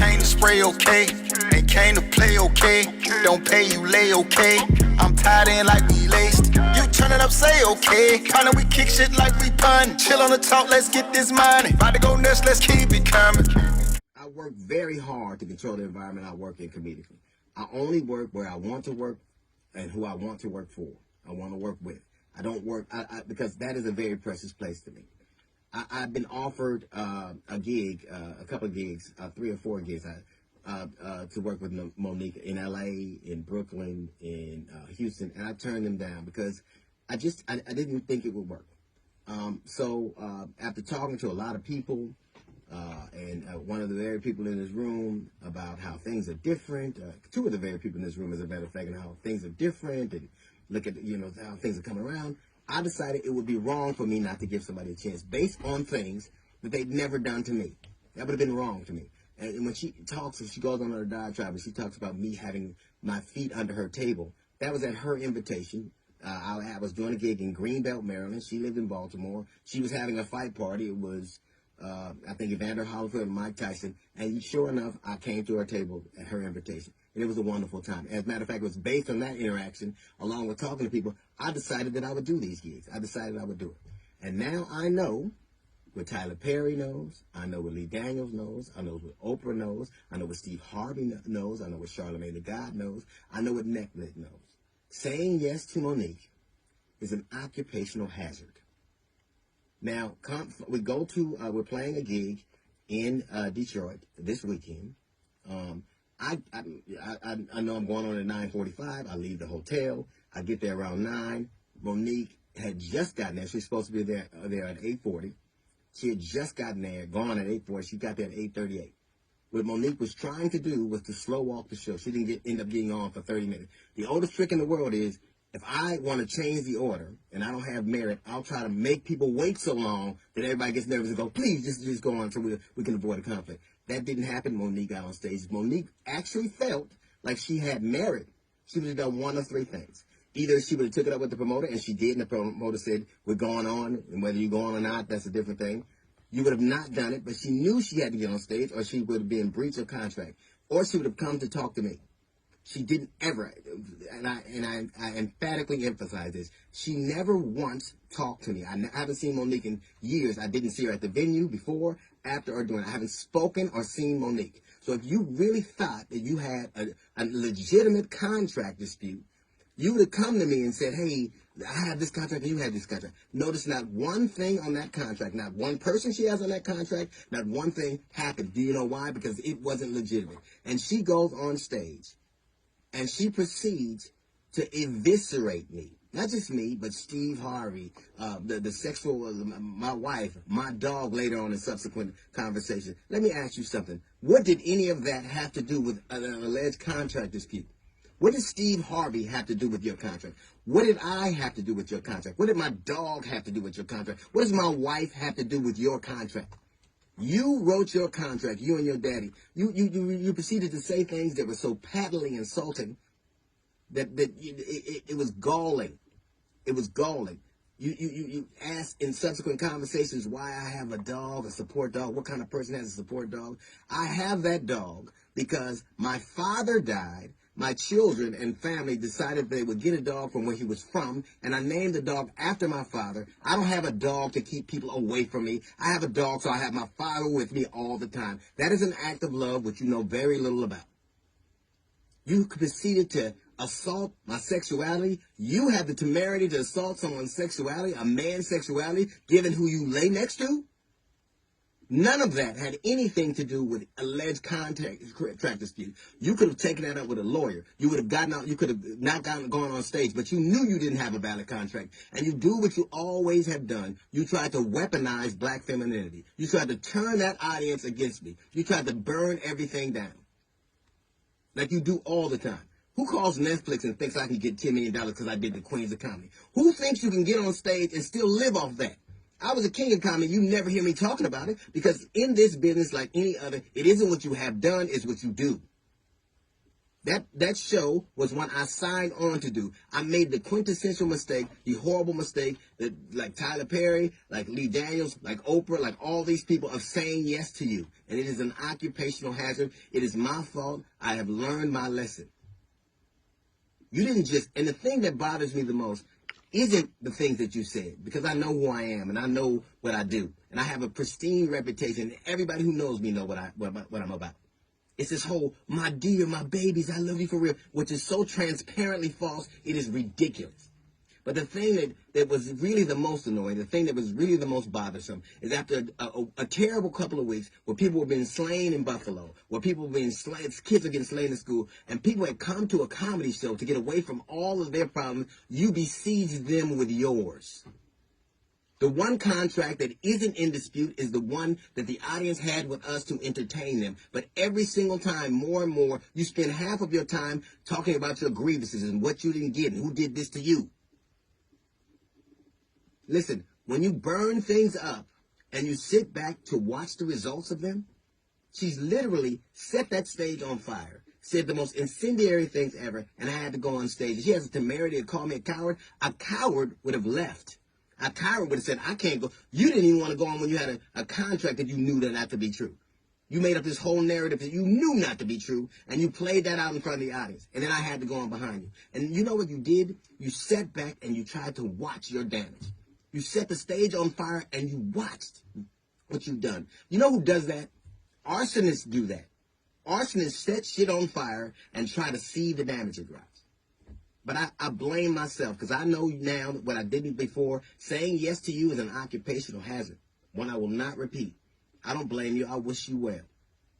came to spray, okay? Ain't came to play, okay? Don't pay, you lay, okay? I'm tied in like we laced. You turn it up, say okay. Kinda we kick shit like we pun. Chill on the talk, let's get this money. About to go nuts, let's keep it coming. I work very hard to control the environment I work in comedically. I only work where I want to work and who I want to work for. I want to work with. I don't work because that is a very precious place to me. I've been offered a gig, a couple of gigs, 3 or 4 gigs to work with Monique in L.A., in Brooklyn, in Houston, and I turned them down because I didn't think it would work. So after talking to a lot of people, and one of the very people in this room about how things are different, 2 of the very people in this room, as a matter of fact, and how things are different, and look at, how things are coming around, I decided it would be wrong for me not to give somebody a chance based on things that they'd never done to me. That would have been wrong to me. And when she talks, if she goes on her diatribe and she talks about me having my feet under her table, that was at her invitation. I was doing a gig in Greenbelt, Maryland. She lived in Baltimore. She was having a fight party. It was, I think, Evander Holyfield and Mike Tyson. And sure enough, I came to her table at her invitation. And it was a wonderful time. As a matter of fact, it was based on that interaction, along with talking to people, I decided that I would do these gigs. I decided I would do it. And now I know what Tyler Perry knows. I know what Lee Daniels knows. I know what Oprah knows. I know what Steve Harvey knows. I know what Charlamagne the God knows. I know what Netflix knows. Saying yes to Monique is an occupational hazard. Now, we're playing a gig in Detroit this weekend. I know I'm going on at 9:45. I leave the hotel. I get there around 9. Monique had just gotten there. She's supposed to be there at 8:40. She had just gotten there, gone at 8:40. She got there at 8:38. What Monique was trying to do was to slow walk the show. She didn't end up getting on for 30 minutes. The oldest trick in the world is, if I want to change the order and I don't have merit, I'll try to make people wait so long that everybody gets nervous and go, please, just go on so we can avoid a conflict. That didn't happen. Monique got on stage. Monique actually felt like she had merit. She would have done one of 3 things. Either she would have took it up with the promoter, and she did, and the promoter said, we're going on, and whether you go on or not, that's a different thing. You would have not done it, but she knew she had to get on stage, or she would have been in breach of contract, or she would have come to talk to me. She didn't ever, and I emphatically emphasize this, she never once talked to me. I haven't seen Monique in years. I didn't see her at the venue before, after, or during. I haven't spoken or seen Monique. So if you really thought that you had a legitimate contract dispute, you would have come to me and said, hey, I have this contract and you have this contract. Notice not one thing on that contract, not one person she has on that contract, not one thing happened. Do you know why? Because it wasn't legitimate. And she goes on stage and she proceeds to eviscerate me. Not just me, but Steve Harvey, the sexual, my wife, my dog later on in subsequent conversation. Let me ask you something. What did any of that have to do with an alleged contract dispute? What did Steve Harvey have to do with your contract? What did I have to do with your contract? What did my dog have to do with your contract? What does my wife have to do with your contract? You wrote your contract, you and your daddy. You proceeded to say things that were so patently insulting that it was galling. It was galling. You asked in subsequent conversations why I have a dog, a support dog, what kind of person has a support dog. I have that dog because my father died. My children and family decided they would get a dog from where he was from, and I named the dog after my father. I don't have a dog to keep people away from me. I have a dog so I have my father with me all the time. That is an act of love which you know very little about. You proceeded to assault my sexuality. You have the temerity to assault someone's sexuality, a man's sexuality, given who you lay next to? None of that had anything to do with alleged contract dispute. You could have taken that up with a lawyer. You would have gotten out. You could have not gone on stage, but you knew you didn't have a valid contract. And you do what you always have done. You tried to weaponize black femininity. You tried to turn that audience against me. You tried to burn everything down. Like you do all the time. Who calls Netflix and thinks I can get $10 million because I did the Queens of Comedy? Who thinks you can get on stage and still live off that? I was a king of comedy. You never hear me talking about it because in this business, like any other, it isn't what you have done, it's what you do. That show was one I signed on to do. I made the quintessential mistake, the horrible mistake that like Tyler Perry, like Lee Daniels, like Oprah, like all these people of saying yes to you. And it is an occupational hazard. It is my fault. I have learned my lesson. You didn't just, and the thing that bothers me the most isn't the things that you said, because I know who I am and I know what I do. And I have a pristine reputation. Everybody who knows me know what I'm about. It's this whole, my dear, my babies, I love you for real, which is so transparently false, it is ridiculous. But the thing that was really the most annoying, the thing that was really the most bothersome, is after a terrible couple of weeks where people were being slain in Buffalo, where people were being slain, kids are getting slain in school, and people had come to a comedy show to get away from all of their problems, you besieged them with yours. The one contract that isn't in dispute is the one that the audience had with us to entertain them. But every single time, more and more, you spend half of your time talking about your grievances and what you didn't get and who did this to you. Listen, when you burn things up and you sit back to watch the results of them, she's literally set that stage on fire, said the most incendiary things ever, and I had to go on stage. She has the temerity to call me a coward. A coward would have left. A coward would have said, I can't go. You didn't even want to go on when you had a contract that you knew that not to be true. You made up this whole narrative that you knew not to be true, and you played that out in front of the audience. And then I had to go on behind you. And you know what you did? You sat back and you tried to watch your damage. You set the stage on fire and you watched what you've done. You know who does that? Arsonists do that. Arsonists set shit on fire and try to see the damage it drives. But I blame myself because I know now what I didn't before. Saying yes to you is an occupational hazard, one I will not repeat. I don't blame you. I wish you well.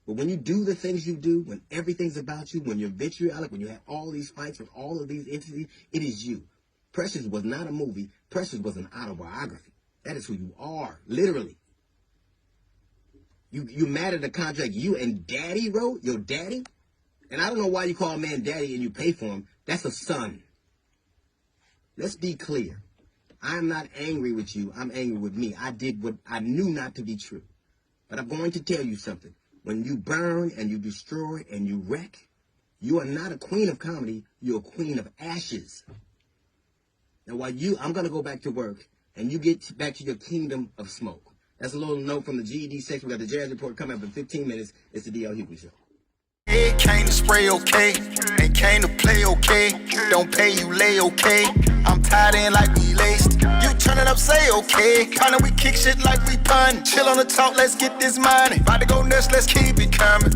But when you do the things you do, when everything's about you, when you're vitriolic, when you have all these fights with all of these entities, it is you. Precious was not a movie. Precious was an autobiography. That is who you are, literally. You mad at the contract you and daddy wrote, your daddy? And I don't know why you call a man daddy and you pay for him. That's a son. Let's be clear. I'm not angry with you. I'm angry with me. I did what I knew not to be true. But I'm going to tell you something. When you burn and you destroy and you wreck, you are not a queen of comedy. You're a queen of ashes. Now, I'm going to go back to work and you get back to your kingdom of smoke. That's a little note from the GED section. We got the Jazz Report coming up in 15 minutes. It's the D.L Hughley Show. It came to spray okay, and came to play okay. Don't pay you lay okay. I'm tied in like we laced. You turn it up, say okay. Kinda we kick shit like we pun. Chill on the talk, let's get this money. About to go nuts, let's keep it coming.